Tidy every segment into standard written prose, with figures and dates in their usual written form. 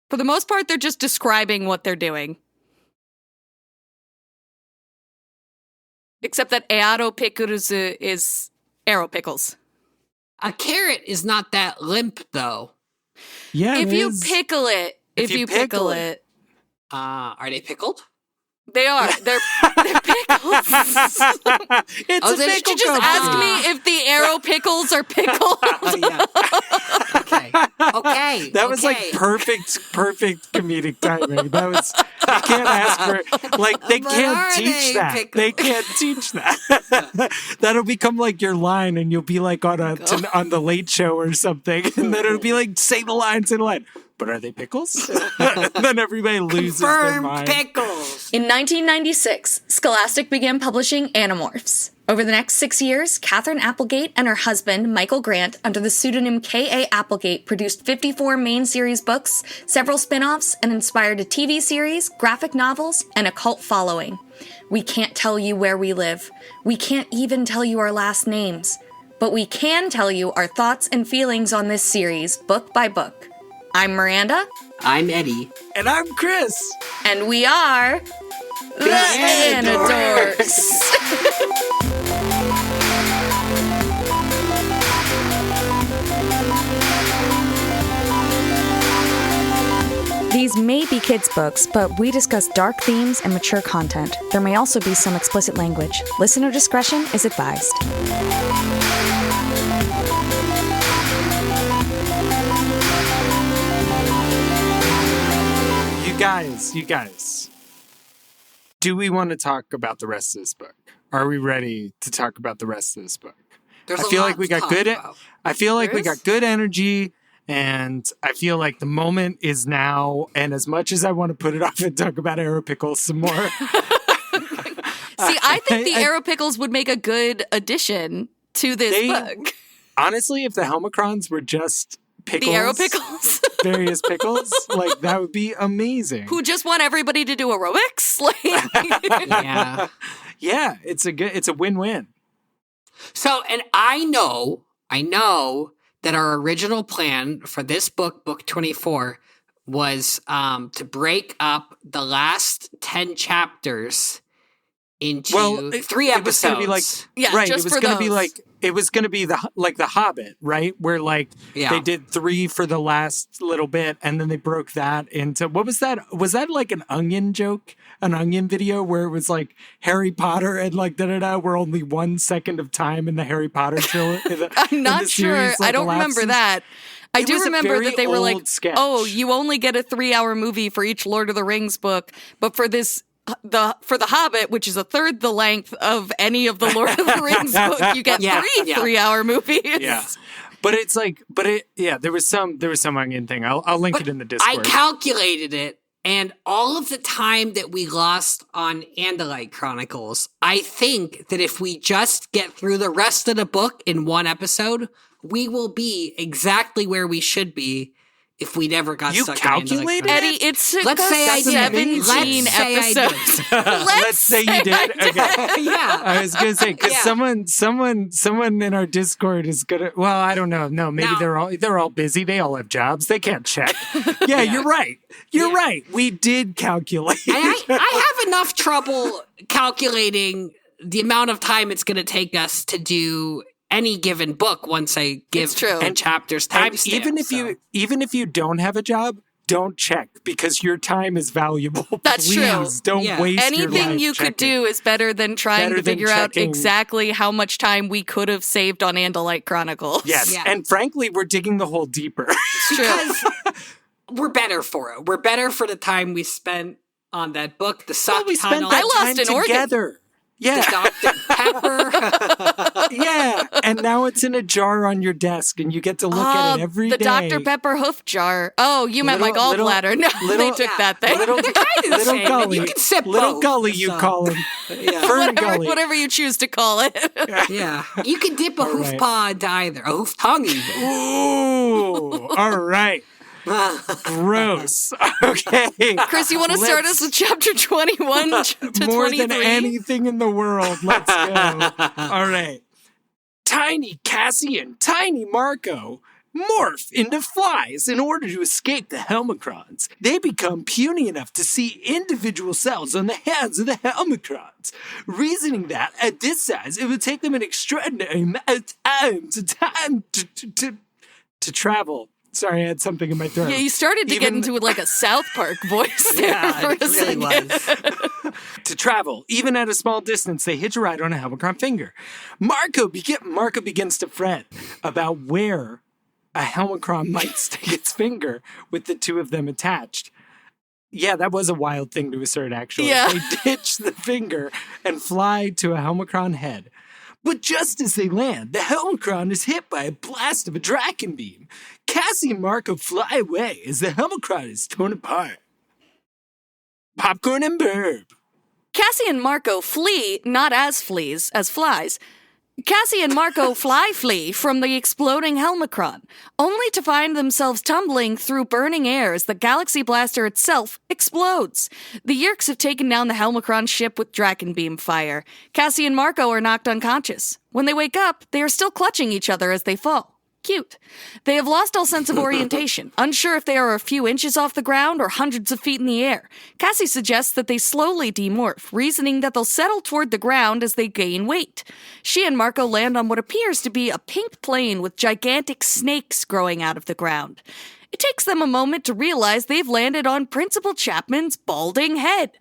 For the most part, they're just describing what they're doing. Except that aeropickles is arrow pickles. A carrot is not that limp, though. Yeah, if you pickle it. If you pickle it. Are they pickled? They are. They're pickles. It's a pickle. Did you just ask me if the arrow pickles are pickled? Yeah. Okay. That was like perfect comedic timing. That was, you can't ask for, like, they can't teach that. Pickles? They can't teach that. That'll become like your line, and you'll be like on the Late Show or something, and then it'll be like, say the line. But are they pickles? Then everybody loses their mind. Pickles. In 1996, Scholastic began publishing Animorphs. Over the next 6 years, Katherine Applegate and her husband, Michael Grant, under the pseudonym K.A. Applegate, produced 54 main series books, several spin-offs, and inspired a TV series, graphic novels, and a cult following. We can't tell you where we live. We can't even tell you our last names. But we can tell you our thoughts and feelings on this series, book by book. I'm Miranda. I'm Eddie. And I'm Chris. And we are the Anidorks. These may be kids' books, but we discuss dark themes and mature content. There may also be some explicit language. Listener discretion is advised. You guys, do we want to talk about the rest of this book? Are we ready to talk about the rest of this book? I feel like we got good energy, and I feel like the moment is now, and as much as I want to put it off and talk about arrow pickles some more. See, I think the arrow pickles would make a good addition to this book. Honestly, if the Helmacrons were just pickles, the arrow pickles, various pickles, like, that would be amazing. Who just want everybody to do aerobics? Like, yeah, it's a win-win. So, and I know that our original plan for this book, book 24, was to break up the last 10 chapters into 3 episodes. It was going to be like, right? Just it was going to be like, it was going to be the Hobbit, right? Where they did 3 for the last little bit, and then they broke that into, what was that? Was that like an Onion joke, an Onion video where it was like Harry Potter and like we're only 1 second of time in the Harry Potter show? I'm not sure. Series, like, I don't remember that. I do remember that they were like, sketch. "Oh, you only get a 3-hour movie for each Lord of the Rings book, but for this." For the Hobbit, which is a third the length of any of the Lord of the Rings book, you get 3-hour movies. Yeah, but it's like, there was some Onion thing. I'll link it in the Discord. I calculated it, and all of the time that we lost on Andalite Chronicles, I think that if we just get through the rest of the book in 1 episode, we will be exactly where we should be. If we never got stuck calculated in Eddie, it's let's say I did. 17 episodes. Let's say you did. Okay. Yeah. I was gonna say, because someone in our Discord is gonna. Well, I don't know. No, maybe they're all busy. They all have jobs. They can't check. Yeah, you're right. You're right. We did calculate. I have enough trouble calculating the amount of time it's going to take us to do any given book once I give 10 chapters timestamp. Even if you don't have a job, don't check, because your time is valuable. That's Please, true. don't waste anything your life you checking. could do is better than trying to figure out exactly how much time we could have saved on Andalite Chronicles. Yes, and frankly, we're digging the hole deeper. It's true. Because we're better for it. We're better for the time we spent on that book. The suck tunnel. I lost an organ. Together. Yeah. The Dr. Pepper. Yeah. And now it's in a jar on your desk, and you get to look at it every day. The Dr. Pepper hoof jar. Oh, you meant my gallbladder. No, they took that thing. Little gully. You can sip little both. gully, you call him. Fern gully. Whatever you choose to call it. Yeah. You can dip a hoof pod to either. A hoof tongue even. Ooh. All right. Gross. Okay. Chris, you want to start us with chapter 21 to 23? More than anything in the world. Let's go. All right. Tiny Cassie and Tiny Marco morph into flies in order to escape the Helmacrons. They become puny enough to see individual cells on the hands of the Helmacrons, reasoning that at this size, it would take them an extraordinary amount of time to travel. Sorry, I had something in my throat. Yeah, you started to get into like a South Park voice there for a second. Was. To travel, even at a small distance, they hitch a ride on a Helmacron finger. Marco begins to fret about where a Helmacron might stick its finger with the two of them attached. Yeah, that was a wild thing to assert, actually. Yeah. They ditch the finger and fly to a Helmacron head. But just as they land, the Helmacron is hit by a blast of a Draken beam. Cassie and Marco fly away as the Helmacron is torn apart. Popcorn and burp. Cassie and Marco flee, not as fleas, as flies. Cassie and Marco flee from the exploding Helmacron, only to find themselves tumbling through burning air as the Galaxy Blaster itself explodes. The Yeerks have taken down the Helmacron ship with Draken Beam fire. Cassie and Marco are knocked unconscious. When they wake up, they are still clutching each other as they fall. Cute. They have lost all sense of orientation, unsure if they are a few inches off the ground or hundreds of feet in the air. Cassie suggests that they slowly demorph, reasoning that they'll settle toward the ground as they gain weight. She and Marco land on what appears to be a pink plain with gigantic snakes growing out of the ground. It takes them a moment to realize they've landed on Principal Chapman's balding head.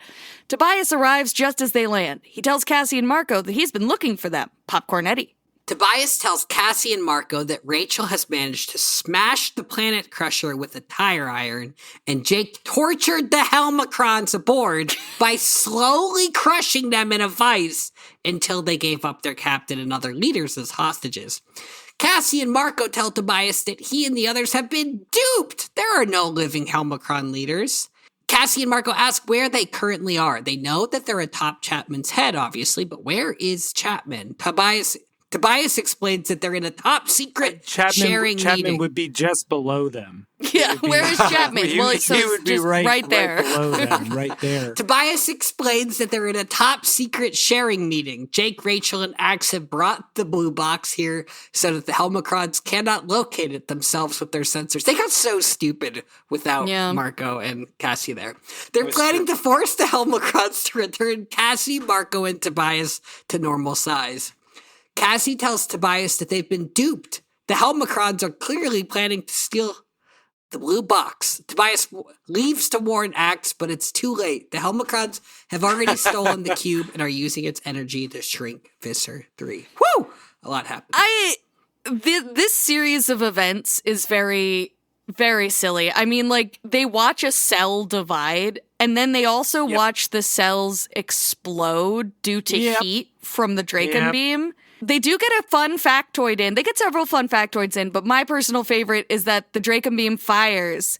Tobias arrives just as they land. He tells Cassie and Marco that he's been looking for them. Popcorn Eddie. Tobias tells Cassie and Marco that Rachel has managed to smash the Planet Crusher with a tire iron, and Jake tortured the Helmacrons aboard by slowly crushing them in a vice until they gave up their captain and other leaders as hostages. Cassie and Marco tell Tobias that he and the others have been duped. There are no living Helmacron leaders. Cassie and Marco ask where they currently are. They know that they're atop Chapman's head, obviously, but where is Chapman? Tobias explains that they're in a top secret sharing Chapman meeting. would be just below them. Yeah, where is Chapman? He Well, would be just right there. Right below them, right there. Tobias explains that they're in a top secret sharing meeting. Jake, Rachel, and Axe have brought the blue box here so that the Helmacrons cannot locate it themselves with their sensors. They got so stupid without Marco and Cassie there. They're planning to force the Helmacrons to return Cassie, Marco, and Tobias to normal size. Cassie tells Tobias that they've been duped. The Helmacrons are clearly planning to steal the blue box. Tobias leaves to warn Axe, but it's too late. The Helmacrons have already stolen the cube and are using its energy to shrink Visser 3. Woo! A lot happened. This series of events is very, very silly. I mean, like, they watch a cell divide, and then they also watch the cells explode due to heat from the Draken beam. They do get a fun factoid in. They get several fun factoids in, but my personal favorite is that the Draken beam fires,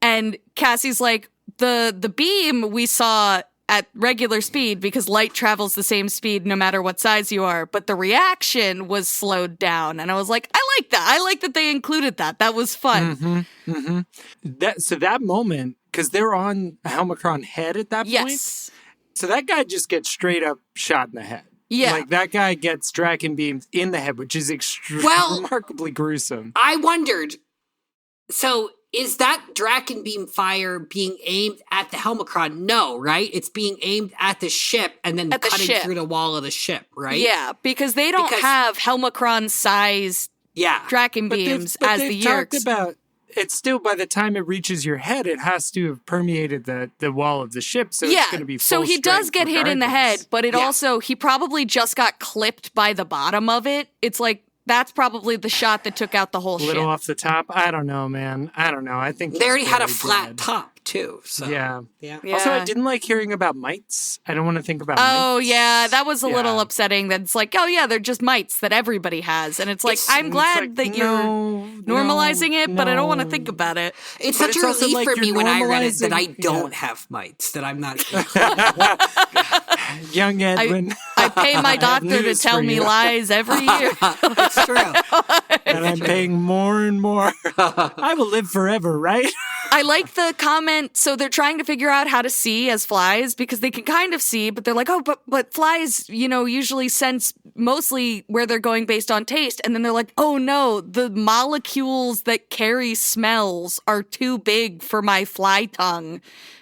and Cassie's like, the beam we saw at regular speed because light travels the same speed no matter what size you are, but the reaction was slowed down. And I was like, I like that. I like that they included that. That was fun. That moment, because they're on a Helmacron head at that point. Yes. So that guy just gets straight up shot in the head. Yeah. Like, that guy gets Draken beams in the head, which is remarkably gruesome. I wondered, so is that Draken beam fire being aimed at the Helmacron? No, right? It's being aimed at the ship and then cutting through the wall of the ship, right? Yeah, because they don't have Helmacron-sized Draken beams as the Yeerks. About it's still, by the time it reaches your head, it has to have permeated the wall of the ship, so it's going to be full so he does get hit in the head, but it also, he probably just got clipped by the bottom of it. It's like, that's probably the shot that took out the whole ship. A little off the top. I don't know, man. I don't know. I think they already had a flat top, too. So. Yeah. Also, I didn't like hearing about mites. I don't want to think about mites. Oh, yeah. That was a little upsetting. That's like, oh, yeah, they're just mites that everybody has. And it's like, I'm glad that you're normalizing it, but I don't want to think about it. It's such a relief for me when I read it that I don't have mites, that I'm not... Young Edwin. I pay my doctor to tell me lies every year. It's true. And I'm paying more and more. I will live forever, right? I like the comment. So they're trying to figure out how to see as flies because they can kind of see, but they're like, oh, but flies, usually sense mostly where they're going based on taste. And then they're like, oh no, the molecules that carry smells are too big for my fly tongue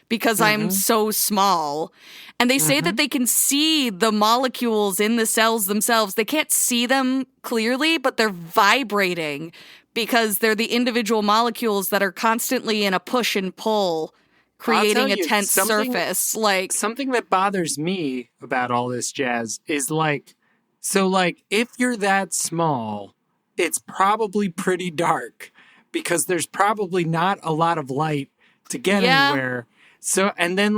because I'm so small. And they say that they can see the molecules in the cells themselves. They can't see them clearly, but they're vibrating because they're the individual molecules that are constantly in a push and pull, creating a tense surface. Like something that bothers me about all this jazz is if you're that small, it's probably pretty dark because there's probably not a lot of light to get anywhere. So, and then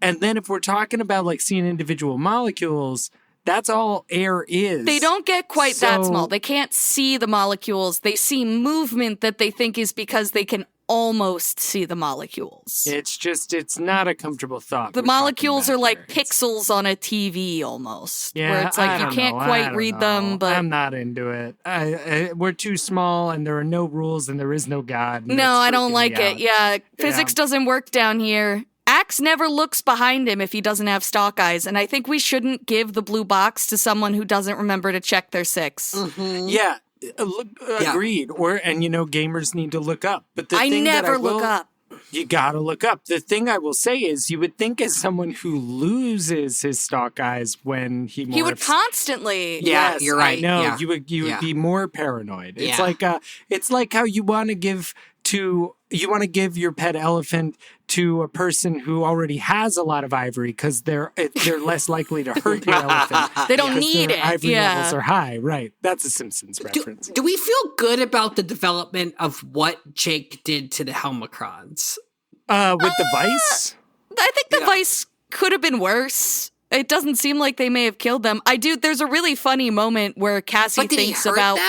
if we're talking about seeing individual molecules, that's all air is. They don't get quite that small. They can't see the molecules. They see movement that they think is because they can almost see the molecules. It's not a comfortable thought. The molecules are like pixels on a TV almost. Yeah, where it's like you can't quite read them, but I'm not into it. We're too small and there are no rules and there is no God. No, I don't like it. Yeah, physics doesn't work down here. Axe never looks behind him if he doesn't have stalk eyes, and I think we shouldn't give the blue box to someone who doesn't remember to check their 6. Mm-hmm. Yeah. Agreed. And gamers need to look up. But the thing never look up. You gotta look up. The thing I will say is, you would think as someone who loses his stalk eyes when he morphs, he would constantly. Yeah, yes, you're right. I know. Yeah. You would be more paranoid. Yeah. It's like how you want to give your pet elephant to a person who already has a lot of ivory because they're less likely to hurt your elephant. They don't need their it. Ivory levels are high, right? That's a Simpsons reference. Do we feel good about the development of what Jake did to the Helmacrons? With the vice? I think the vice could have been worse. It doesn't seem like they may have killed them. There's a really funny moment where Cassie thinks about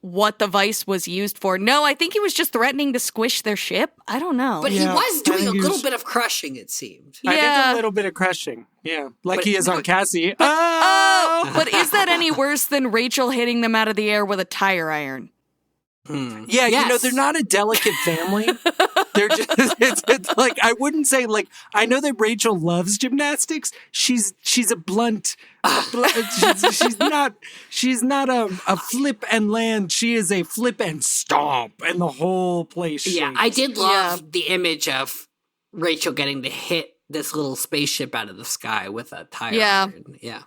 what the vice was used for. No, I think he was just threatening to squish their ship. I don't know. But he was doing a little bit of crushing, it seemed. I think a little bit of crushing. Yeah. He is on Cassie. But is that any worse than Rachel hitting them out of the air with a tire iron? Yeah, yes. They're not a delicate family. They're just, it's I wouldn't say, I know that Rachel loves gymnastics. She's a blunt, she's not a flip and land. She is a flip and stomp, and the whole place shakes. Yeah, I did love the image of Rachel getting to hit this little spaceship out of the sky with a tire iron. Yeah.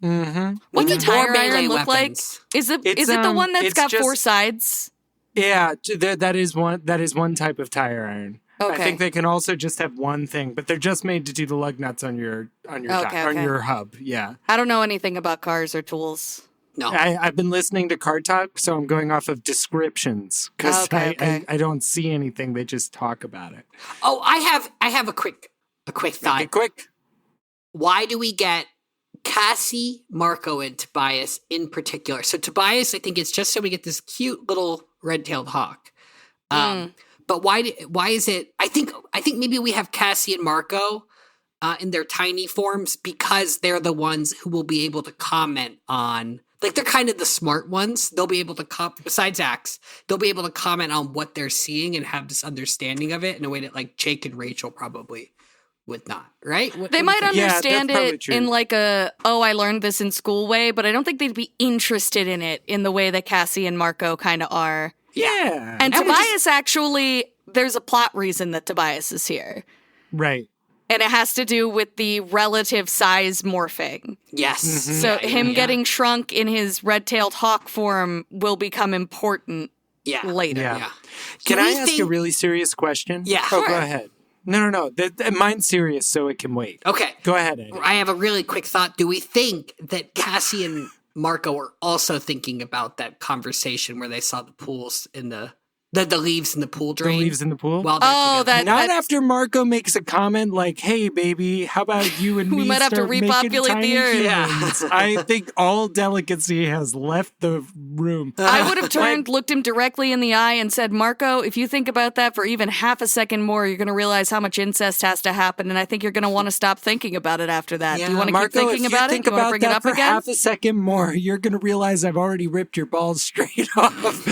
Mm-hmm. What does tire iron look like? Is it the one that's got 4 sides? Yeah, that is one type of tire iron. Okay. I think they can also just have one thing, but they're just made to do the lug nuts on your on your hub. Yeah. I don't know anything about cars or tools. No. I've been listening to Car Talk, so I'm going off of descriptions because I don't see anything. They just talk about it. Oh, I have a quick thought. Make it quick. Why do we get Cassie, Marco, and Tobias in particular? So Tobias, I think it's just so we get this cute little red-tailed hawk. But why is it? I think maybe we have Cassie and Marco in their tiny forms because they're the ones who will be able to comment on. They're kind of the smart ones. They'll be able to besides Axe, they'll be able to comment on what they're seeing and have this understanding of it in a way that Jake and Rachel probably would not, right? They might understand it in I learned this in school way, but I don't think they'd be interested in it in the way that Cassie and Marco kind of are. Yeah. And Tobias actually, there's a plot reason that Tobias is here. Right. And it has to do with the relative size morphing. Yes. Mm-hmm. So him getting shrunk in his red-tailed hawk form will become important later. Yeah. Can I ask a really serious question? Yeah. Oh, go ahead. No. Mine's serious, so it can wait. Okay. Go ahead, Eddie. I have a really quick thought. Do we think that Cassie and Marco are also thinking about that conversation where they saw the pools in the The leaves in the pool drain. The leaves in the pool? While they're Not after Marco makes a comment like, hey, baby, how about you and me we might have to repopulate the earth. Yeah. I think all delicacy has left the room. I would have turned, looked him directly in the eye and said, Marco, if you think about that for even half a second more, you're going to realize how much incest has to happen, and I think you're going to want to stop thinking about it after that. Yeah. Do you want to keep thinking about it? Do you want to bring it up for again? half a second more, you're going to realize I've already ripped your balls straight off.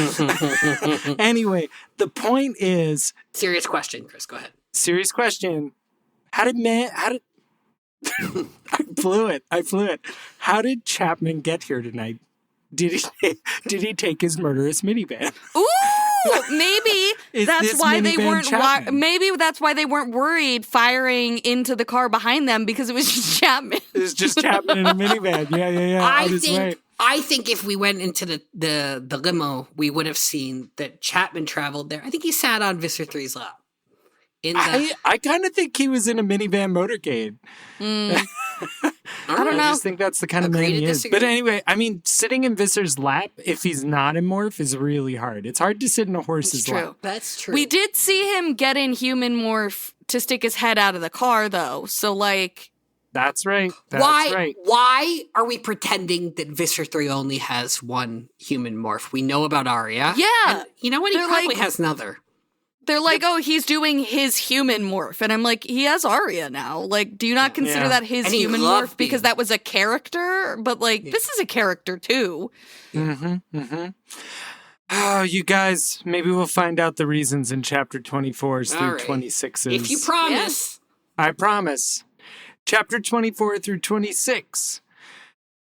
Anyway, the point is... Serious question, Chris. Go ahead. Serious question. I blew it. How did Chapman get here tonight? Did he take his murderous minivan? Ooh, maybe that's why they weren't. Maybe that's why they weren't worried firing into the car behind them, because it was just Chapman. It was just Chapman in a minivan. Yeah. I think if we went into the limo, we would have seen that Chapman traveled there. I think he sat on Visser 3's lap. I kind of think he was in a minivan motorcade. I don't know. I just think that's the kind of man he is. But anyway, I mean, sitting in Visser's lap, if he's not a morph, is really hard. It's hard to sit in a horse's lap. That's true. We did see him get in human morph to stick his head out of the car, though. So, like... That's right. Why are we pretending that Visser 3 only has one human morph? We know about Arya. Yeah. And you know what? He probably has another. They're like, oh, he's doing his human morph. And I'm like, he has Arya now. Like, do you not consider that his human morph because that was a character? But, like, this is a character, too. Oh, you guys, maybe we'll find out the reasons in chapter 24s through 26s. If you promise. Yes. I promise. Chapter 24 through 26.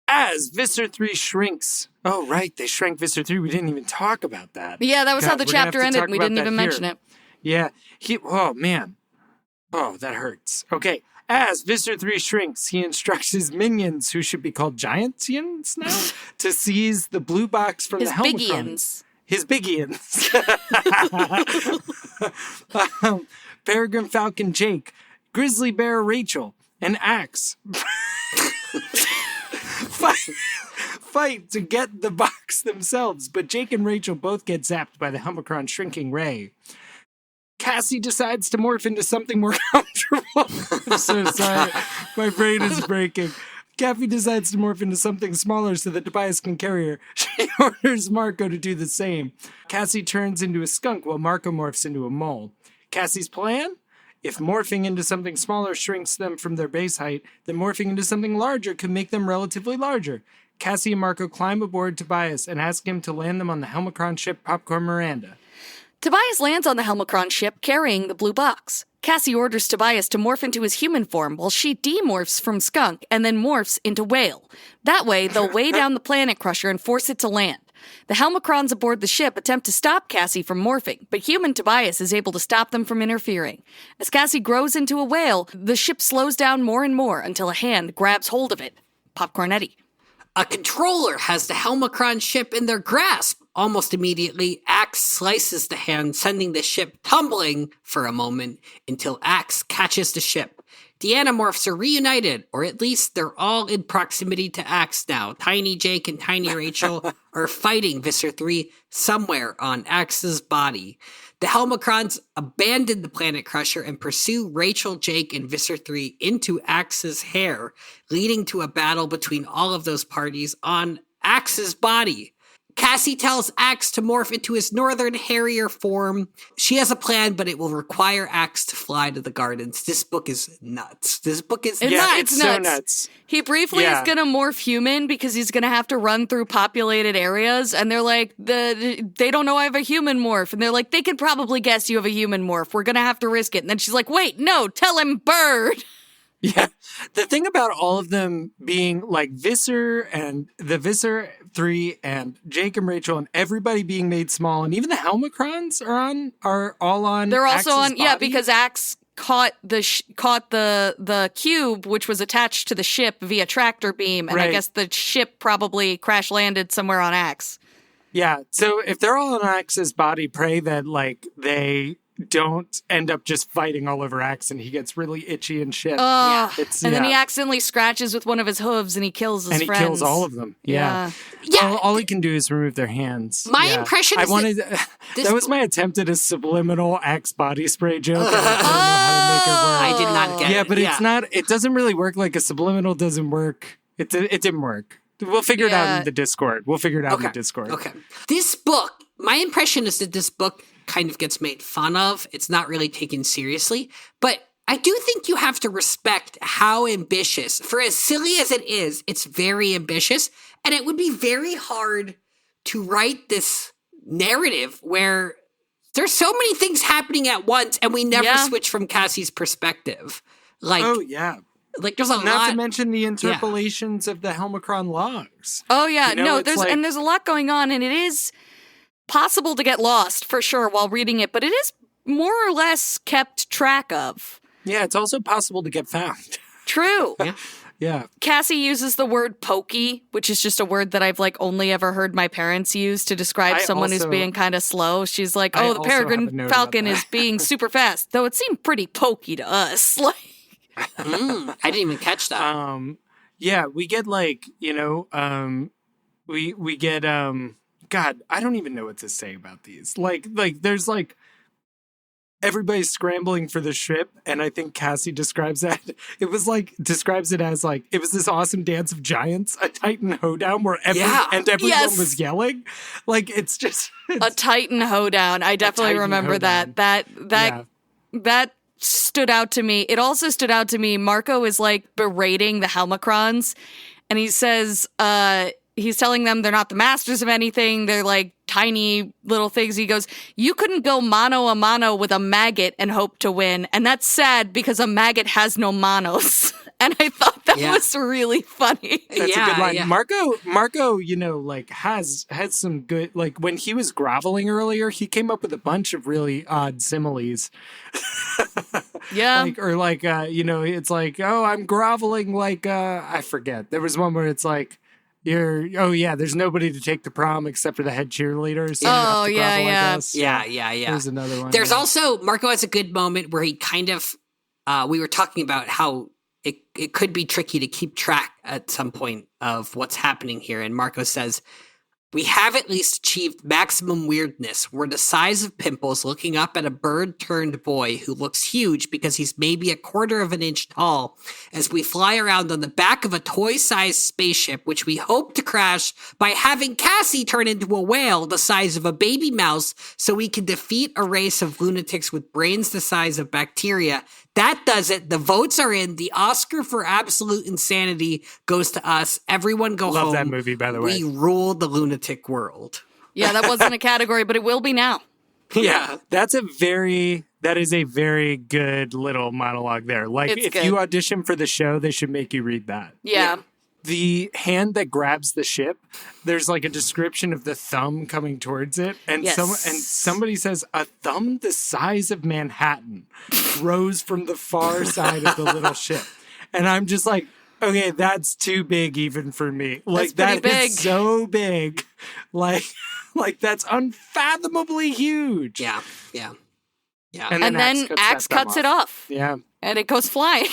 As Visser 3 shrinks. Oh, right. They shrank Visser 3. We didn't even talk about that. Yeah, that was how the chapter ended. We didn't even mention it. Yeah. Oh, man. Oh, that hurts. Okay. As Visser 3 shrinks, he instructs his minions, who should be called Giantians now, to seize the blue box from the Helmacrons. His Biggians. Peregrine Falcon Jake, Grizzly Bear Rachel, and Axe fight to get the box themselves, but Jake and Rachel both get zapped by the Helmacron shrinking ray. Cassie decides to morph into something more comfortable. I'm so sorry. My brain is breaking. Cappy decides to morph into something smaller so that Tobias can carry her. She orders Marco to do the same. Cassie turns into a skunk while Marco morphs into a mole. Cassie's plan? If morphing into something smaller shrinks them from their base height, then morphing into something larger could make them relatively larger. Cassie and Marco climb aboard Tobias and ask him to land them on the Helmacron ship Popcorn Miranda. Tobias lands on the Helmacron ship carrying the blue box. Cassie orders Tobias to morph into his human form while she demorphs from skunk and then morphs into whale. That way, they'll weigh down the planet crusher and force it to land. The Helmacrons aboard the ship attempt to stop Cassie from morphing, but human Tobias is able to stop them from interfering. As Cassie grows into a whale, the ship slows down more and more until a hand grabs hold of it. Popcorn Eddie. A controller has the Helmacron ship in their grasp. Almost immediately, Axe slices the hand, sending the ship tumbling for a moment until Axe catches the ship. The Animorphs are reunited, or at least they're all in proximity to Axe now. Tiny Jake and Tiny Rachel are fighting Visser 3 somewhere on Axe's body. The Helmacrons abandon the Planet Crusher and pursue Rachel, Jake, and Visser 3 into Axe's hair, leading to a battle between all of those parties on Axe's body. Cassie tells Axe to morph into his Northern Harrier form. She has a plan, but it will require Axe to fly to the gardens. This book is nuts. It's so nuts. He briefly is going to morph human because he's going to have to run through populated areas, and they're like, they don't know I have a human morph, and they're like, they could probably guess you have a human morph. We're going to have to risk it. And then she's like, wait, no, tell him bird. Yeah. The thing about all of them being like Visser and the Visser 3 and Jake and Rachel and everybody being made small, and even the Helmacrons are all on. They're also Axe's on, body. because Axe caught the cube, which was attached to the ship via tractor beam, and I guess the ship probably crash landed somewhere on Axe. Yeah. So if they're all on Axe's body, pray that like they don't end up just fighting all over Axe and he gets really itchy and shit. Then he accidentally scratches with one of his hooves and he kills his friends. And he kills all of them. Yeah. All he can do is remove their hands. My impression is that was my attempt at a subliminal Axe body spray joke. I don't know how to make it work. I did not get it. Yeah, but it's not, it doesn't really work like a subliminal doesn't work. It didn't work. We'll figure it out in the Discord. Okay. This book, my impression is that this book kind of gets made fun of. It's not really taken seriously. But I do think you have to respect how ambitious, for as silly as it is, it's very ambitious. And it would be very hard to write this narrative where there's so many things happening at once and we never switch from Cassie's perspective. Like, like there's a lot. Not to mention the interpolations of the Helmacron logs. Oh yeah, there's a lot going on, and it is possible to get lost for sure while reading it, but it is more or less kept track of. Yeah, it's also possible to get found. True. Yeah. Cassie uses the word pokey, which is just a word that I've only ever heard my parents use to describe someone who's being kind of slow. She's like, "Oh, the peregrine falcon is being super fast," though it seemed pretty pokey to us. I didn't even catch that. Yeah, we get we get God, I don't even know what to say about these. Like there's everybody's scrambling for the ship, and I think Cassie describes it as it was this awesome dance of giants, a Titan hoedown where everyone was yelling. Like it's a Titan hoedown. I definitely remember that. That stood out to me. It also stood out to me. Marco is berating the Helmacrons, and he says, he's telling them they're not the masters of anything. They're tiny little things. He goes, "You couldn't go mano a mano with a maggot and hope to win. And that's sad because a maggot has no manos." And I thought that was really funny. That's a good line. Yeah. Marco, has some good, when he was groveling earlier, he came up with a bunch of really odd similes. Yeah. It's "Oh, I'm groveling I forget. There was one where it's there's nobody to take the prom except for the head cheerleader. So Yeah. There's another one. There's also, Marco has a good moment where he kind of, we were talking about how it could be tricky to keep track at some point of what's happening here. And Marco says, "We have at least achieved maximum weirdness. We're the size of pimples looking up at a bird-turned boy who looks huge because he's maybe a quarter of an inch tall as we fly around on the back of a toy-sized spaceship, which we hope to crash by having Cassie turn into a whale the size of a baby mouse so we can defeat a race of lunatics with brains the size of bacteria. That does it. The votes are in. The Oscar for absolute insanity goes to us. Everyone go home. Love that movie, by the way. We rule the lunatic world." Yeah, that wasn't a category, but it will be now. Yeah. That is a very good little monologue there. If you audition for the show, they should make you read that. Yeah. The hand that grabs the ship, there's a description of the thumb coming towards it. And somebody says, "A thumb the size of Manhattan rose from the far side of the little ship." And I'm just okay, that's too big even for me. That is so big. That's unfathomably huge. Yeah. And then Axe cuts it off. Yeah. And it goes flying.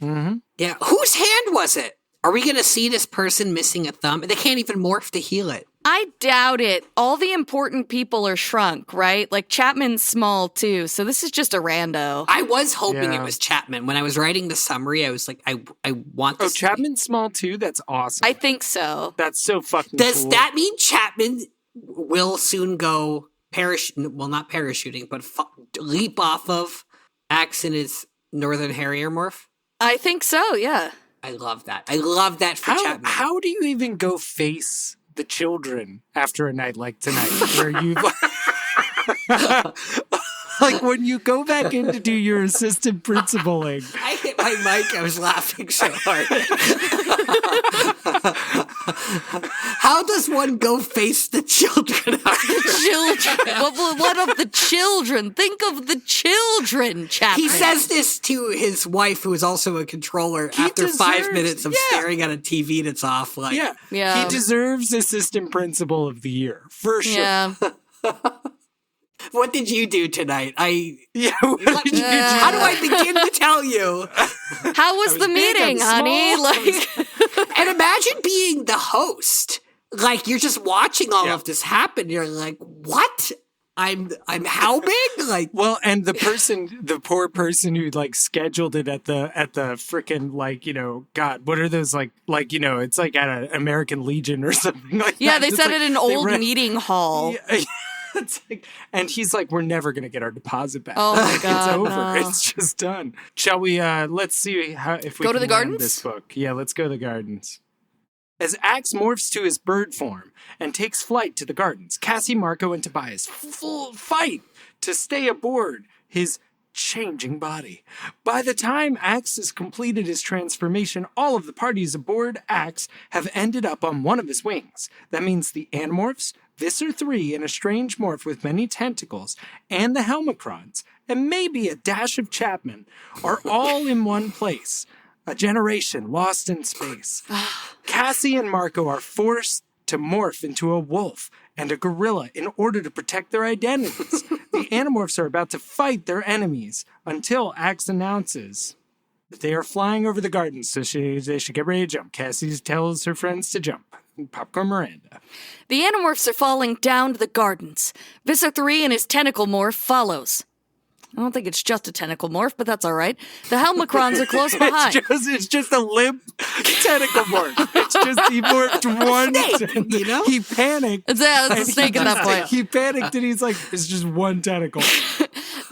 Mm-hmm. Yeah. Whose hand was it? Are we going to see this person missing a thumb? They can't even morph to heal it. I doubt it. All the important people are shrunk, right? Chapman's small too, so this is just a rando. I was hoping it was Chapman. When I was writing the summary, I was like, I want this. Oh, Chapman's small too? That's awesome. I think so. That's so fucking Does cool. that mean Chapman will soon go not parachuting, but leap off of Axe in his Northern Harrier morph? I think so, yeah. I love that. I love that for Chapman. How do you even go face the children after a night like tonight, where you when you go back in to do your assistant principaling? I hit my mic. I was laughing so hard. How does one go face the children? What of the children? Think of the children, Chapman. He says this to his wife, who is also a controller, after 5 minutes of staring at a TV that's off. Yeah. He deserves assistant principal of the year, for sure. Yeah. What did you do tonight? What did you do? How do I begin to tell you? How was the meeting, honey? And imagine being the host. Like, you're just watching all of this happen. You're like, what? I'm how big? Like, well, and the poor person who like scheduled it at the frickin' like, God, what are those like, it's like at an American Legion or something like that. Yeah, they said like, it in an old meeting hall. Yeah, it's like, and he's like, we're never going to get our deposit back. Oh my God. It's over. No. It's just done. Shall we, let's see if we go can to the land gardens? This book. Yeah, let's go to the gardens. As Axe morphs to his bird form and takes flight to the gardens, Cassie, Marco, and Tobias fight to stay aboard his changing body. By the time Axe has completed his transformation, all of the parties aboard Axe have ended up on one of his wings. That means the Animorphs, Visser 3 in a strange morph with many tentacles, and the Helmacrons, and maybe a dash of Chapman, are all in one place. A generation lost in space. Cassie and Marco are forced to morph into a wolf and a gorilla in order to protect their identities. The Animorphs are about to fight their enemies until Axe announces that they are flying over the gardens, so they should get ready to jump. Cassie tells her friends to jump. Popcorn Miranda. The Animorphs are falling down to the gardens. Visser 3 and his tentacle morph follows. I don't think it's just a tentacle morph, but that's all right. The Helmacrons are close behind. It's just a limp tentacle morph. It's just he morphed one tentacle. He panicked. It's a snake at that point. He panicked and he's like, it's just one tentacle.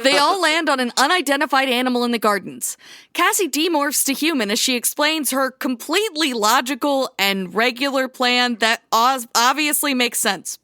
They all land on an unidentified animal in the gardens. Cassie demorphs to human as she explains her completely logical and regular plan that obviously makes sense.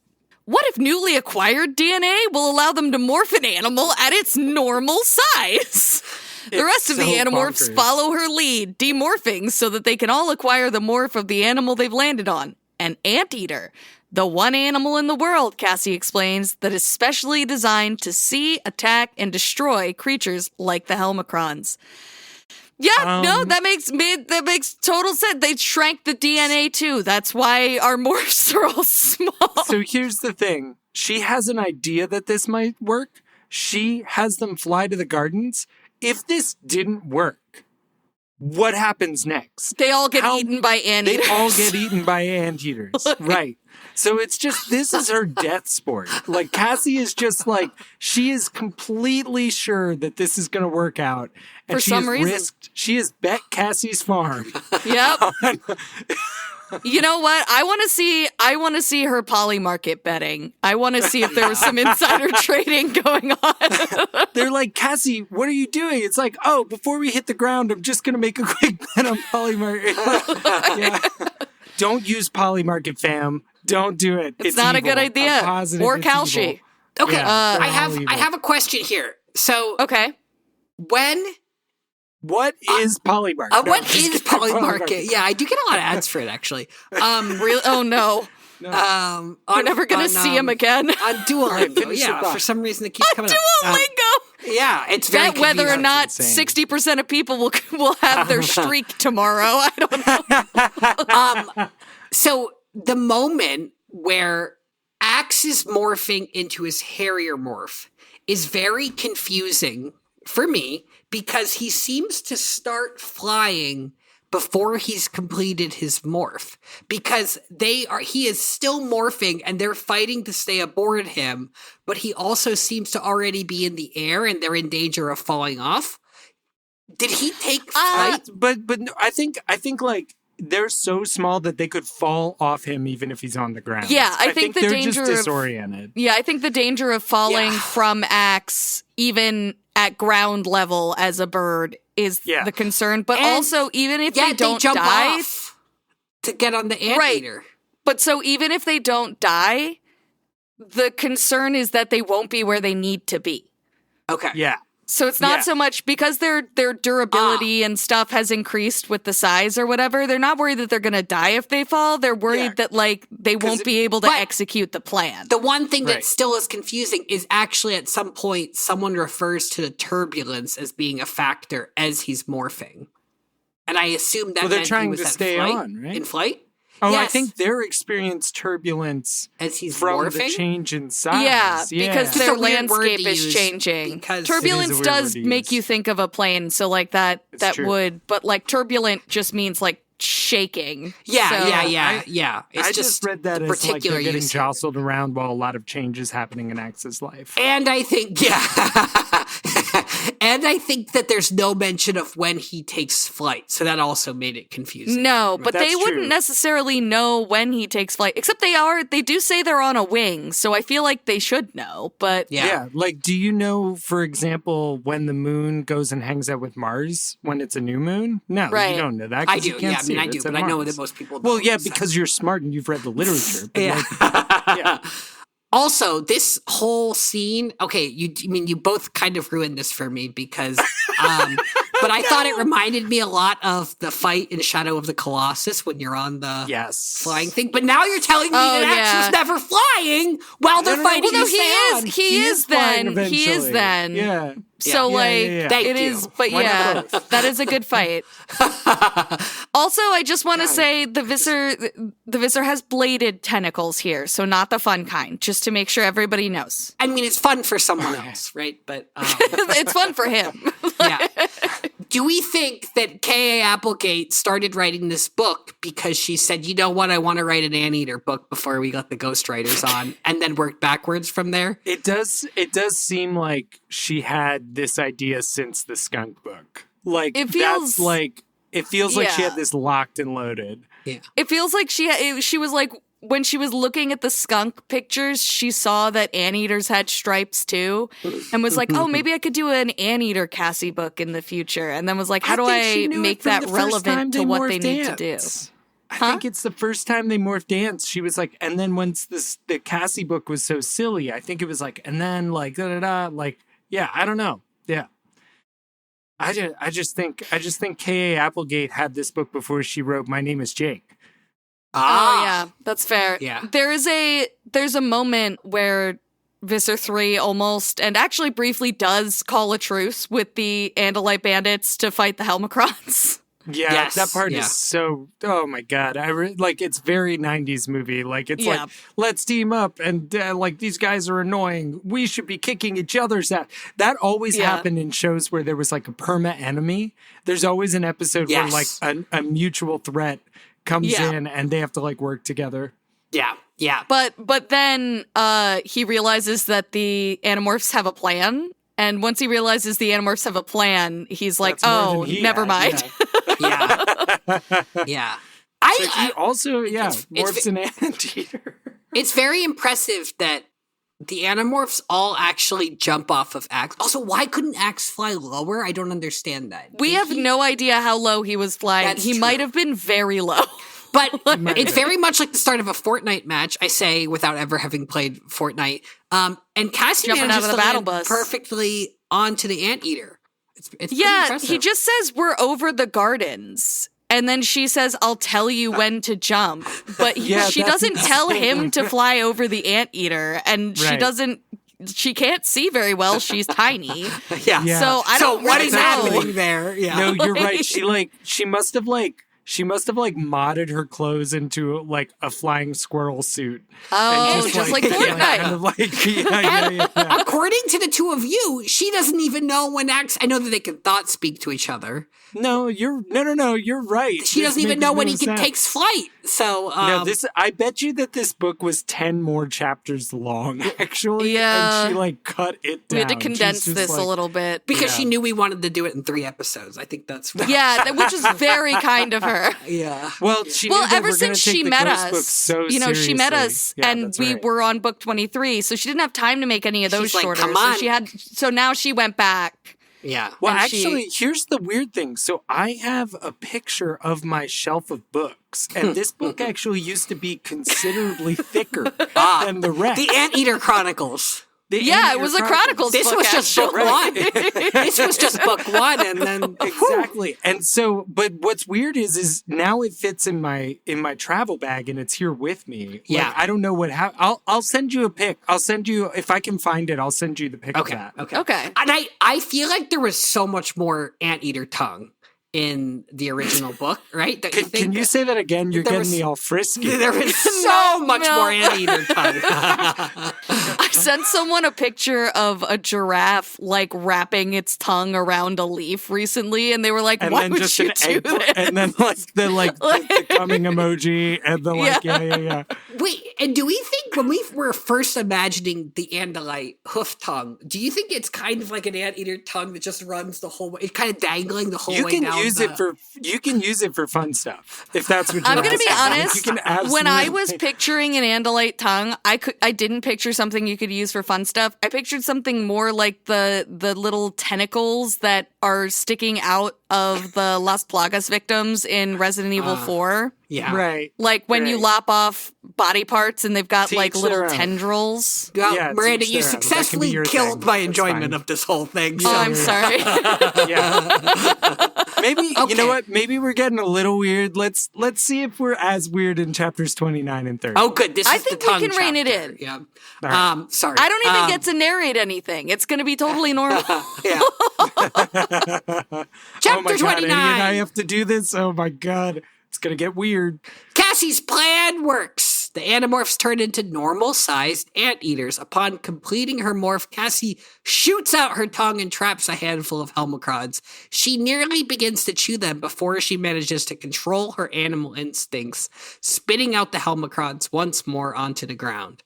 What if newly acquired DNA will allow them to morph an animal at its normal size? The rest of the Animorphs follow her lead, demorphing so that they can all acquire the morph of the animal they've landed on, an Anteater. The one animal in the world, Cassie explains, that is specially designed to see, attack, and destroy creatures like the Helmacrons. Yeah, no, that makes total sense. They shrank the DNA too. That's why our morphs are all small. So here's the thing. She has an idea that this might work. She has them fly to the gardens. If this didn't work, what happens next? They all get eaten by anteaters. They all get eaten by anteaters. Right. So it's just, this is her death sport. Like, Cassie is just like, she is completely sure that this is going to work out. And for some reason. She has bet Cassie's farm. Yep. You know what? I want to see her polymarket betting. I want to see if there was some insider trading going on. They're like, Cassie, what are you doing? It's like, oh, before we hit the ground, I'm just going to make a quick bet on polymarket. Yeah. Don't use polymarket, fam. Don't do it. It's not evil. A good idea. Or Kalshi. Okay, yeah, I have a question here. So, okay, what is polymarket? What is polymarket? Yeah, I do get a lot of ads for it, actually. Really? Oh no. We're never gonna see him again. On Duolingo, yeah. For some reason, it keeps coming up. Duolingo. Yeah, it's very confusing. Whether or not 60% of people will have their streak tomorrow. I don't know. So the moment where Axe is morphing into his Harrier morph is very confusing for me because he seems to start flying before he's completed his morph, because he is still morphing and they're fighting to stay aboard him, but he also seems to already be in the air and they're in danger of falling off. Did he take flight? But I think like, they're so small that they could fall off him even if he's on the ground. Yeah, I think the they're danger just disoriented. I think the danger of falling from Axe, even at ground level as a bird, is the concern. But also, even if they don't jump die off to get on the Anteater. Right. But so even if they don't die, the concern is that they won't be where they need to be. Okay. Yeah. So it's not so much because their durability and stuff has increased with the size or whatever. They're not worried that they're going to die if they fall. They're worried that like they won't be able to execute the plan. The one thing that still is confusing is actually at some point someone refers to the turbulence as being a factor as he's morphing. And I assume that they're meant trying he was to at stay flight, on, right? in flight. Oh, yes. I think they're experiencing turbulence as he's from morphing? The change in size. Yeah, because their landscape is changing. Turbulence does make you think of a plane, so like that would, but like turbulent just means like shaking. Yeah. It's I just read that as like they're getting jostled around while a lot of change is happening in Ax's life. And I think, and I think that there's no mention of when he takes flight, so that also made it confusing. No, but they wouldn't necessarily know when he takes flight, except they do say they're on a wing, so I feel like they should know, but... Yeah, like, do you know, for example, when the moon goes and hangs out with Mars, when it's a new moon? No, you don't know that. I do, I do, but I know that most people don't. Well, yeah, because you're smart and you've read the literature. But Also, this whole scene, okay, you both kind of ruined this for me because, but I thought it reminded me a lot of the fight in Shadow of the Colossus when you're on the flying thing. But now you're telling me that Axe was never flying while they're fighting the sand. He is then. Yeah. So it is, but that is a good fight. Also, I just want to say the Visser has bladed tentacles here, so not the fun kind, just to make sure everybody knows. I mean, it's fun for someone else, right? But it's fun for him. Yeah. Do we think that K.A. Applegate started writing this book because she said, you know what, I want to write an Anteater book before we got the ghostwriters on, and then worked backwards from there? It does seem like she had this idea since the skunk book. Like, it feels like she had this locked and loaded. Yeah. It feels like she was like, when she was looking at the skunk pictures, she saw that Anteaters had stripes too, and was like, oh, maybe I could do an Anteater Cassie book in the future. And then was like, how do I make that relevant to what they need to do? I think it's the first time they morphed dance. She was like, and then once the Cassie book was so silly, I think it was like, and then like, like, yeah, I don't know. Yeah. I just think K.A. Applegate had this book before she wrote My Name is Jake. Oh yeah, that's fair. Yeah. There's a moment where Visser 3 almost, and actually briefly does call a truce with the Andalite bandits to fight the Helmacrons. Yeah, that part is so, oh my God. It's very 90s movie. Like, it's like, let's team up and like, these guys are annoying. We should be kicking each other's ass. That always happened in shows where there was like a perma enemy. There's always an episode where like a mutual threat comes in and they have to like work together. Yeah. But then he realizes that the Animorphs have a plan. And once he realizes the Animorphs have a plan, he's like, never mind. Yeah. He also, morphs an Anteater. It's very impressive that the Animorphs all actually jump off of Axe. Also, why couldn't Axe fly lower? I don't understand that. We have no idea how low he was flying. He might have been very low. But it's very much like the start of a Fortnite match, I say, without ever having played Fortnite. And Cassie manages to land perfectly onto the Anteater. It's pretty impressive. He just says, we're over the gardens. And then she says, I'll tell you when to jump. But she doesn't tell him to fly over the Anteater. And she can't see very well. She's tiny. So I don't what is happening there? Yeah. No, you're right. She must have modded her clothes into like a flying squirrel suit. Oh, just like Fortnite. According to the two of you, she doesn't even know when Axe. I know that they can thought speak to each other. No, you're right. She doesn't even know when he takes flight. So I bet you that this book was 10 more chapters long, actually. Yeah. And she like cut it down. We had to condense this a little bit. Because she knew we wanted to do it in 3 episodes. I think that's right. Yeah, which is very kind of her. Yeah. Well, ever since she met us, she met us and we were on book 23, so she didn't have time to make any of those shorter. Come on. So now she went back. Yeah. Well, actually, here's the weird thing. So I have a picture of my shelf of books, and this book actually used to be considerably thicker than the rest. The Anteater Chronicles. It was a Chronicles this book. Was just book one. This was just book one, and then exactly. And so, but what's weird is now it fits in my travel bag, and it's here with me. Yeah, like, I don't know what. I'll send you a pic. I'll send you if I can find it. I'll send you the pic of that. Okay. And I feel like there was so much more Anteater tongue in the original book, right? Can you say that again? You're getting me all frisky. There was so much more anteater tongue. I sent someone a picture of a giraffe like wrapping its tongue around a leaf recently, and they were like, "Why would you do that?" And then the coming emoji and the yeah. Wait, and do we think when we were first imagining the Andalite hoof tongue, do you think it's kind of like an anteater tongue that just runs the whole way? It's kind of dangling the whole way down. You can use it for fun stuff if that's what I'm going to be honest. When I was picturing an Andalite tongue, I didn't picture something you could use for fun stuff. I pictured something more like the little tentacles that are sticking out of the Las Plagas victims in Resident Evil 4. Yeah. Right. Like when you lop off body parts and they've got like little tendrils. Yeah, Miranda, you successfully killed my enjoyment of this whole thing. So. Oh, I'm sorry. Maybe, you know what? Maybe we're getting a little weird. Let's see if we're as weird in chapters 29 and 30. Oh, good. I think we can rein it in. Yeah. Right. Sorry. I don't even get to narrate anything. It's going to be totally normal. Chapter 29. And I have to do this? Oh my God. It's going to get weird. Cassie's plan works. The Animorphs turn into normal-sized anteaters. Upon completing her morph, Cassie shoots out her tongue and traps a handful of Helmacrons. She nearly begins to chew them before she manages to control her animal instincts, spitting out the Helmacrons once more onto the ground.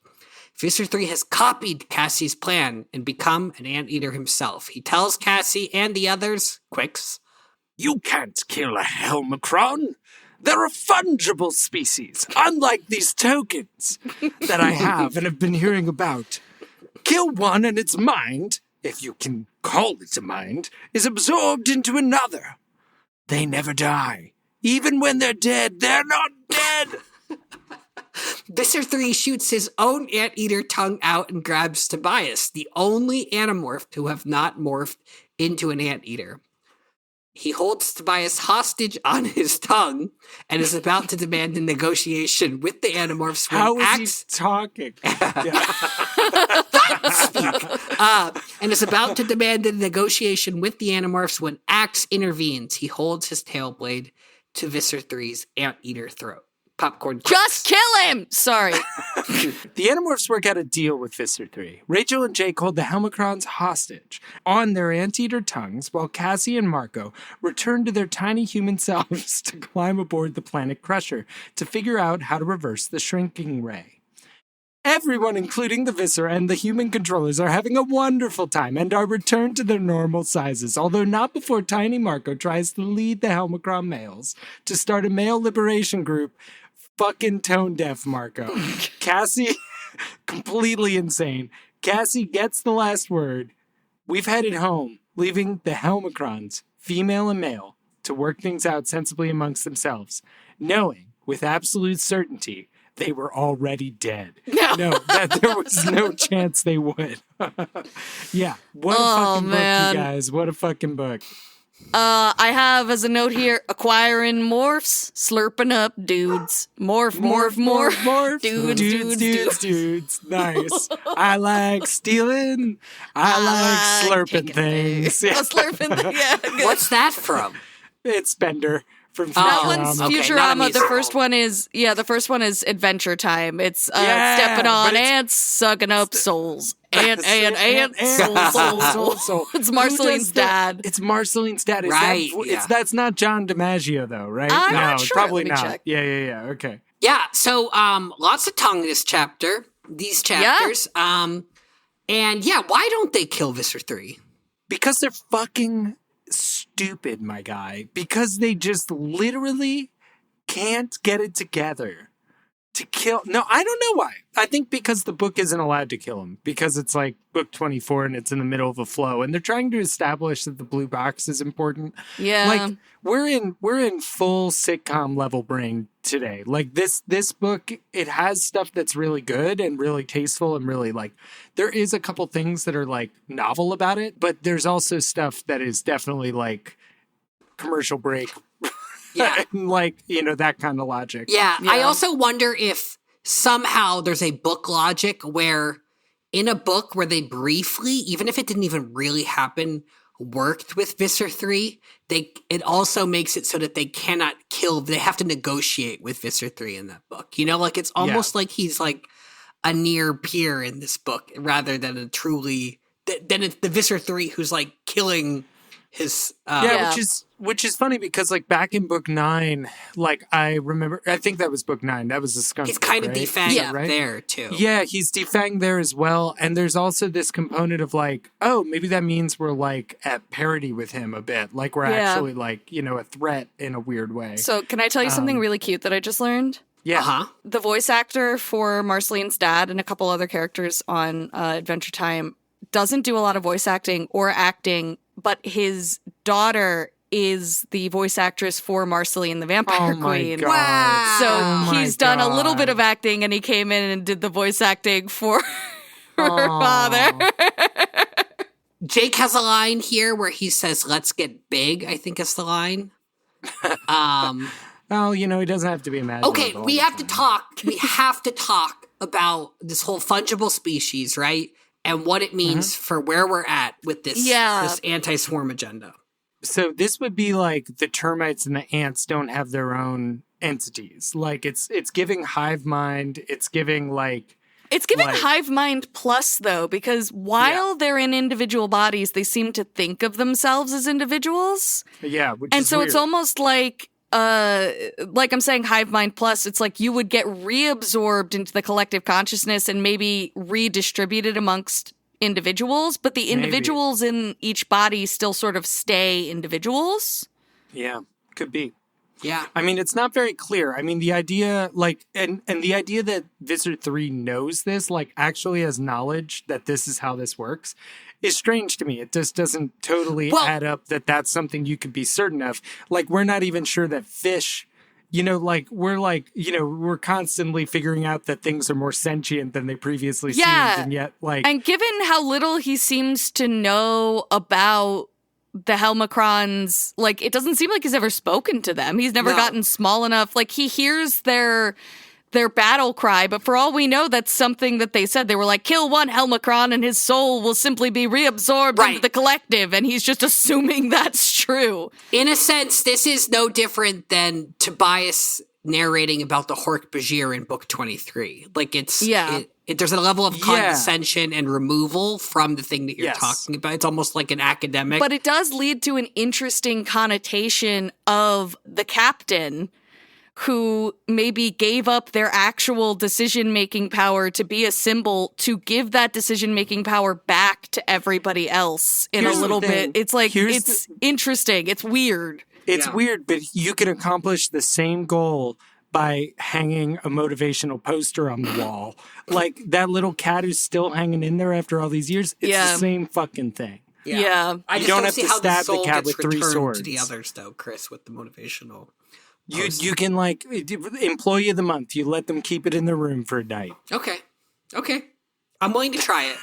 Visser 3 has copied Cassie's plan and become an anteater himself. He tells Cassie and the others, Quicks, "You can't kill a Helmacron. They're a fungible species, unlike these tokens that I have and have been hearing about. Kill one and its mind, if you can call it a mind, is absorbed into another. They never die. Even when they're dead, they're not dead." Visser 3 shoots his own anteater tongue out and grabs Tobias, the only Animorph to have not morphed into an anteater. He holds Tobias hostage on his tongue and is about to demand a negotiation with the Animorphs when How is he talking? And is about to demand a negotiation with the Animorphs when Axe intervenes. He holds his tail blade to Visser 3's anteater throat. Popcorn. Just kill him! Sorry. The Animorphs work out a deal with Visser 3. Rachel and Jake hold the Helmacrons hostage on their anteater tongues, while Cassie and Marco return to their tiny human selves to climb aboard the Planet Crusher to figure out how to reverse the shrinking ray. Everyone, including the Visser and the human controllers, are having a wonderful time and are returned to their normal sizes, although not before Tiny Marco tries to lead the Helmacron males to start a male liberation group. Fucking tone deaf, Marco. Cassie, completely insane. Cassie gets the last word. We've headed home, leaving the Helmacrons, female and male, to work things out sensibly amongst themselves, knowing with absolute certainty they were already dead. No, that there was no chance they would. Yeah, what a fucking book, you guys. What a fucking book. I have as a note here, acquiring morphs, slurping up dudes. Morph. Dudes. Nice. I like stealing. I like slurping things. Yeah. Slurping, yeah. What's that from? It's Bender from Futurama. That one's Futurama. Okay, the first one is Adventure Time. It's stepping on ants, sucking up souls. Ant, soul. It's Marceline's dad. It's Marceline's dad. Right. That's not John DiMaggio, though, right? I'm not sure. Probably Let me not. check. Yeah. Okay. Yeah, so lots of tongue this chapter, these chapters. And yeah, why don't they kill Visser 3? Because they're fucking stupid, my guy. Because they just literally can't get it together to kill. No, I don't know why. I think because the book isn't allowed to kill him. Because it's like book 24 and it's in the middle of a flow. And they're trying to establish that the blue box is important. Yeah. Like, we're in full sitcom level brain today. Like, this book, it has stuff that's really good and really tasteful and really, like, there is a couple things that are, like, novel about it. But there's also stuff that is definitely, like, commercial break. Yeah. Like, that kind of logic. Yeah. I also wonder if somehow there's a book logic where in a book where they briefly, even if it didn't even really happen, worked with Visser 3, it also makes it so that they cannot kill. They have to negotiate with Visser 3 in that book. You know, like it's almost like he's like a near peer in this book rather than a truly. Then it's the Visser 3 who's like killing his. Which is funny because like back in book 9, like I remember, I think that was book 9. That was the skunk. He's kind of defanged there too. Yeah, he's defanged there as well. And there's also this component of like, oh, maybe that means we're like at parity with him a bit. Like we're actually like, you know, a threat in a weird way. So can I tell you something really cute that I just learned? Yeah. Uh-huh. The voice actor for Marceline's dad and a couple other characters on Adventure Time doesn't do a lot of voice acting or acting, but his daughter is the voice actress for Marceline the Vampire Queen. God. Wow. So he's done a little bit of acting, and he came in and did the voice acting for her father. Jake has a line here where he says, "Let's get big," I think is the line. Well, you know, he doesn't have to be imaginable. Okay, we have to talk about this whole fungible species, right? And what it means for where we're at with this anti-swarm agenda. So this would be like the termites and the ants don't have their own entities. Like it's giving hive mind. It's giving hive mind plus though, because while they're in individual bodies, they seem to think of themselves as individuals. Yeah, and so weird. It's almost like I'm saying hive mind plus. It's like you would get reabsorbed into the collective consciousness and maybe redistributed amongst individuals, but the individuals in each body still sort of stay individuals. Yeah, could be. Yeah. I mean, it's not very clear. I mean, the idea, like, and the idea that Visser 3 knows this, like, actually has knowledge that this is how this works, is strange to me. It just doesn't totally add up that that's something you could be certain of. Like, we're not even sure that fish, you know, we're constantly figuring out that things are more sentient than they previously seemed. And yet, like... And given how little he seems to know about the Helmacrons, like, it doesn't seem like he's ever spoken to them. He's never gotten small enough. Like, he hears their battle cry, but for all we know, that's something that they said. They were like, kill one Helmacron and his soul will simply be reabsorbed into the collective, and he's just assuming that's true. In a sense, this is no different than Tobias narrating about the Hork-Bajir in book 23. Like, there's a level of condescension and removal from the thing that you're talking about. It's almost like an academic. But it does lead to an interesting connotation of the captain who maybe gave up their actual decision-making power to be a symbol to give that decision-making power back to everybody else in a little bit. It's like, it's interesting. It's weird. It's weird, but you can accomplish the same goal by hanging a motivational poster on the wall. Like, that little cat who's still hanging in there after all these years, it's the same fucking thing. Yeah. I just don't don't have see to how stab the soul the cat gets with 3 swords. to the others, though, Chris, with the motivational. You can, like, employee of the month. You let them keep it in the room for a night. Okay. I'm willing to try it.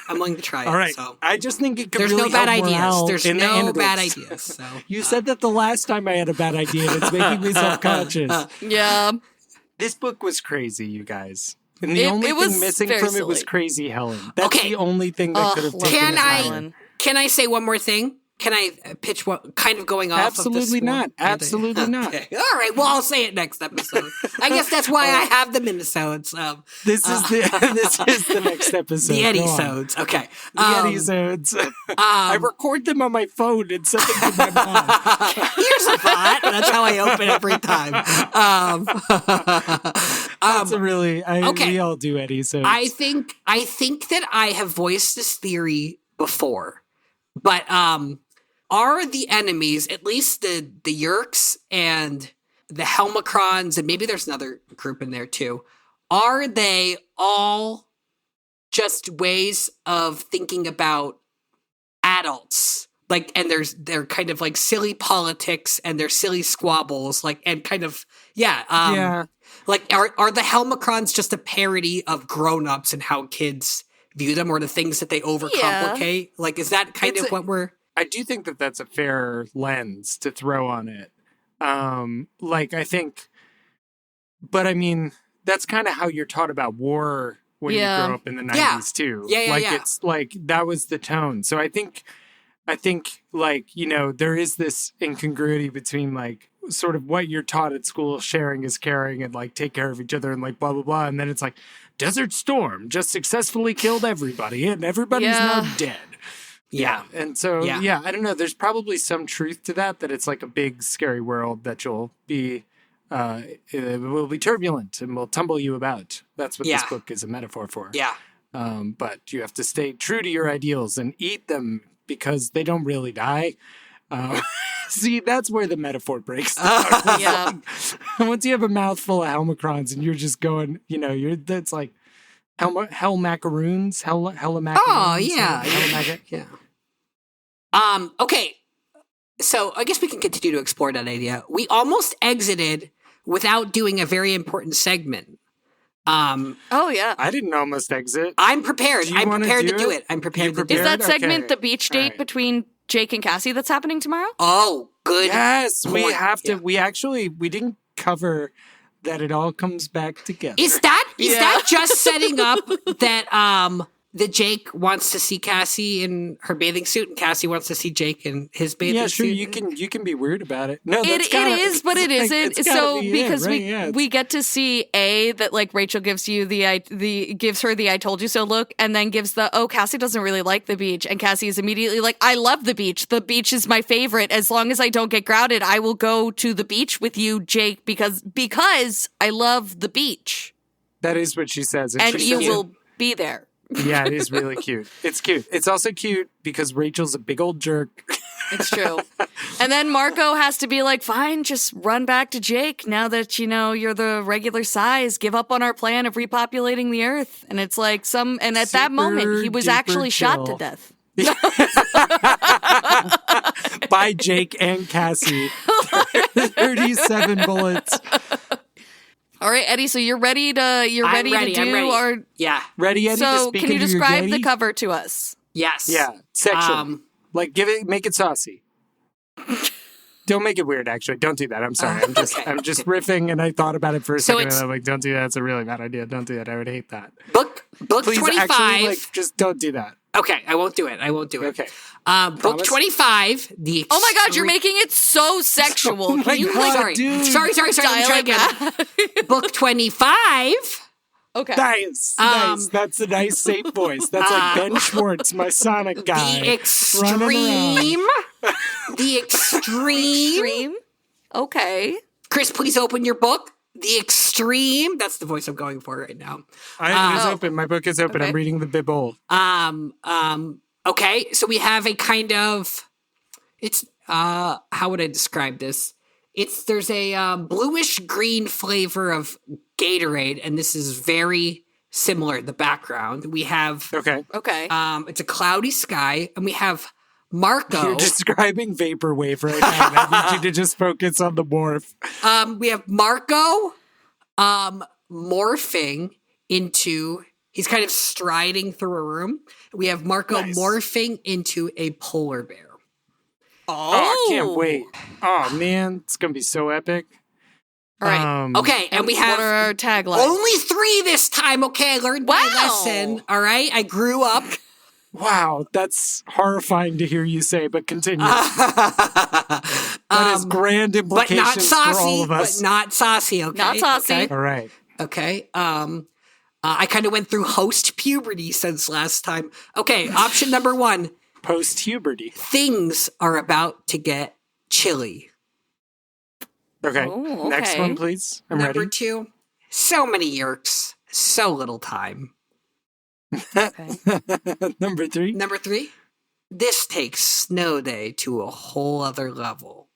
All right. So. I just think it could There's really no bad help ideas. morale There's in the no bad Anidorks. ideas. So, You said that the last time I had a bad idea, and it's making me self-conscious. Yeah. This book was crazy, you guys. And the only thing missing from it was Crazy Helen. That's the only thing that could have taken Helen. Can I say one more thing? Can I pitch what kind of going off Absolutely of this? not. Absolutely not. Okay. All right. Well, I'll say it next episode. I guess that's why I have the minisodes. This is the next episode. The Eddiesodes. Okay. The Eddiesodes. I record them on my phone and send them to my mom. Here's a thought. That's how I open every time. That's a really. We all do Eddiesodes. I think that I have voiced this theory before, but are the enemies, at least the Yeerks and the Helmacrons, and maybe there's another group in there too, are they all just ways of thinking about adults? Like, and they're kind of like silly politics and they're silly squabbles, like, and kind of, like, are the Helmacrons just a parody of grown-ups and how kids view them, or the things that they overcomplicate? Yeah. Like, is that kind of what we're... I do think that that's a fair lens to throw on it. Like, I think... But, I mean, that's kind of how you're taught about war when you grow up in the 90s, too. Yeah. It's like, that was the tone. So I think I think, like, you know, there is this incongruity between, like, sort of what you're taught at school, sharing is caring, and, like, take care of each other and, like, blah, blah, blah. And then it's like, Desert Storm just successfully killed everybody and everybody's now dead. Yeah. And so, yeah, I don't know. There's probably some truth to that it's like a big, scary world that you'll be, it will be turbulent and will tumble you about. That's what this book is a metaphor for. Yeah. But you have to stay true to your ideals and eat them because they don't really die. See, that's where the metaphor breaks down. Yeah. Once you have a mouthful of Helmacrons and you're just going, you know, that's like Helmacrons. Oh, yeah. Yeah. Okay. So I guess we can continue to explore that idea. We almost exited without doing a very important segment. Oh, yeah. I didn't almost exit. I'm prepared. I'm prepared to do it. it. I'm prepared to do Is it. that segment Okay. the beach date between Jake and Cassie that's happening tomorrow? Oh, good. Yes, we point. have to. Yeah. We didn't cover that it all comes back together. Is that just setting up that that Jake wants to see Cassie in her bathing suit and Cassie wants to see Jake in his bathing suit? Yeah, sure. You can be weird about it. No, It is, but it isn't. So because we we get to see that like Rachel gives you gives her the I told you so look, and then gives the Cassie doesn't really like the beach, and Cassie is immediately like, I love the beach. The beach is my favorite. As long as I don't get grounded, I will go to the beach with you, Jake, because I love the beach. That is what she says, And you will be there. Yeah, it is really cute. It's cute. It's also cute because Rachel's a big old jerk. It's true. And then Marco has to be like, fine, just run back to Jake now that, you know, you're the regular size. Give up on our plan of repopulating the earth. And it's like and at that moment, he was actually shot to death. By Jake and Cassie. 37 bullets. All right, Eddie, so you're ready to I'm ready. our Yeah. Ready, Eddie? So to can you into your describe Yeti? the cover to us? Yes. Yeah, sexual. Like make it saucy. Don't make it weird, actually. Don't do that. I'm sorry. I'm just riffing, and I thought about it for a second, and I'm like, don't do that. It's a really bad idea. Don't do that. I would hate that. Book Please, 25. actually, like, just don't do that. Okay, I won't do it. Okay. Book 25. Oh my God, you're making it so sexual. Oh my God, dude. Sorry. dial Try it again. Book 25. Okay. Nice. That's a nice, safe voice. That's like Ben Schwartz, my Sonic guy. The extreme. The extreme. Okay. Chris, please open your book. The extreme. That's the voice I'm going for right now. It is open. My book is open. Okay. I'm reading the Bible. Okay, so we have a kind of, it's, how would I describe this? There's a bluish green flavor of Gatorade, and this is very similar, the background. We have, Okay. It's a cloudy sky, and we have Marco. You're describing vaporwave right now. I need you to just focus on the morph. We have Marco, morphing into, he's kind of striding through a room. We have Marco morphing into a polar bear. Oh, I can't wait. Oh, man. It's going to be so epic. All right. Okay, and we have what are our taglines? only 3 this time. Okay, I learned my lesson. All right, I grew up. Wow, that's horrifying to hear you say, but continue. That has grand But implications not saucy. for all of us. But not saucy. Okay, Not saucy. Okay. All right. Okay. I kind of went through host puberty since last time. Okay, option number 1. Post-puberty. Things are about to get chilly. Okay. Oh, Next okay. one, please. I'm Number ready. 2. So many yerks, so little time. Number 3. Number 3. This takes Snow Day to a whole other level.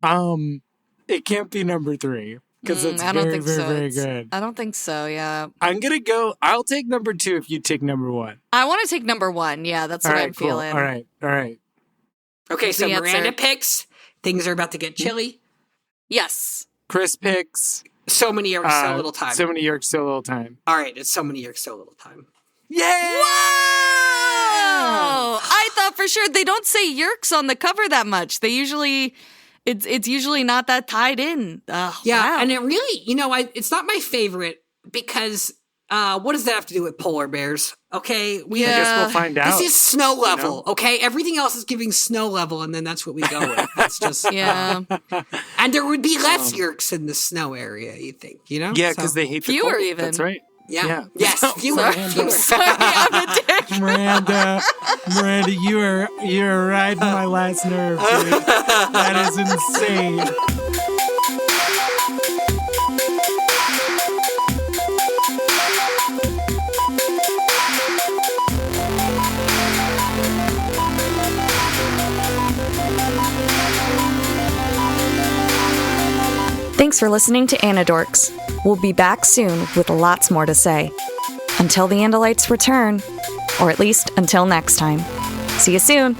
It can't be number 3 because it's I don't very, think very, so. very good. I don't think so, yeah. I'm going to go. I'll take number 2 if you take number 1. I want to take number 1. Yeah, that's All what right, I'm cool. feeling. All right. Okay, so The answer. Miranda picks Things Are About to Get Chilly. Yes. Chris picks. So many yerks, so little time. So many yerks, so little time. All right, it's so many yerks, so little time. Yeah! Oh, I thought for sure they don't say yerks on the cover that much. They usually, it's usually not that tied in. Yeah, Wow. and it really, it's not my favorite because What does that have to do with polar bears? Okay, I guess we'll find out. This is snow level, okay? Everything else is giving snow level, and then that's what we go with. That's just Yeah. And there would be less Yeerks in the sno area, you think, you know? Yeah, because they hate the Fewer cold. even. That's right. Yeah. Yes, fewer. Sorry, I'm a dick. Miranda, you're riding my last nerve, dude. That is insane. Thanks for listening to Anidorks. We'll be back soon with lots more to say. Until the Andalites return, or at least until next time. See you soon!